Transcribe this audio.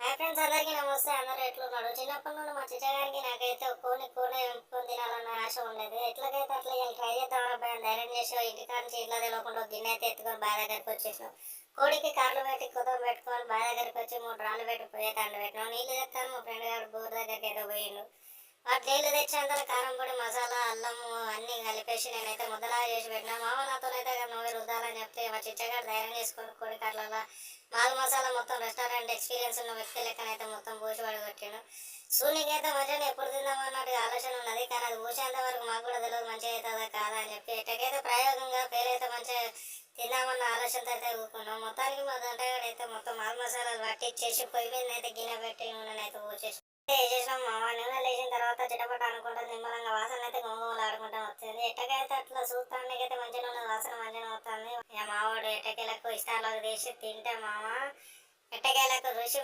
Hi friends, అందరికీ నమస్తే. అందరూ ఎట్లున్నారు? చిన్నప్పటి నుండి మా చిచ్చగారికి నాకైతే ఒక కోడి వండుకొని తినాలన్న ఆశ ఉండేది. ఎట్లాగైతే అట్లా ఇవాళ ట్రై చేద్దాం అబ్బాయి ధైర్యం చేసి ఇంటికాడ నుంచి ఇట్లా తెలియకుండా ఒక గిన్నె అయితే ఎత్తుకొని బావి దగ్గరికి వచ్చేసాం. కోడికి కార్లు పెట్టి కుదవ పెట్టుకొని బావి దగ్గరికి వచ్చి 3 రాళ్ళు పెట్టి పోయే తండ్రి పెట్టినాం. నీళ్ళు తెస్తాను మా ఫ్రెండ్ గారు బోర్ దగ్గరికి ఏదో పోయిండు. ఆ నీళ్ళు తెచ్చేంత కారం పొడి మసాలా అల్లము అన్నీ కలిపేసి నేనైతే ముద్దలా చేసి పెట్టినా. మామ నాతోనైతే నువ్వే రుద్దాలని చెప్తే మా చిచ్చగాడు ధైర్యం చేసుకొని కోడి కార్లలో మాల్ మసాలా మొత్తం రెస్టారెంట్ ఎక్స్పీరియన్స్ ఉన్న వ్యక్తి లెక్కనైతే మొత్తం పోసి పడగొట్టాను. సూనికైతే మంచిగా ఎప్పుడు తిందామన్నట్టు ఆలోచన ఉన్నది, కానీ అది పోసేంత వరకు మాకు కూడా తెలియదు మంచిగా అవుతుందా కాదా అని చెప్పి. ఎట్టకైతే ప్రయోగంగా పేరైతే మంచిగా తిందామన్న ఆలోచనతో అయితే ఊరుకున్నాం. మొత్తానికి మా గంటగాడైతే మొత్తం మాల్ మసాలాలు పట్టించేసి పొయ్యి మీద అయితే గిన్నె పెట్టి నూనెనైతే పోసేసి వేసేసినాం. మామ నూనె లేచిన తర్వాత చిటపట అనుకుంటా నిమ్మలంగా వాసన అయితే గుమగుమలు ఆడుకుంటా వస్తుంది. ఎట్టకైతే అట్లా చూస్తానికైతే మంచిగా ఉన్నది, వాసన మంచిగా వస్తుంది. ఇక మావాడు ఎట్టకేలకు ఇష్టాలకు తీసి తింటే మామ ఎట్టకేలకు రుచి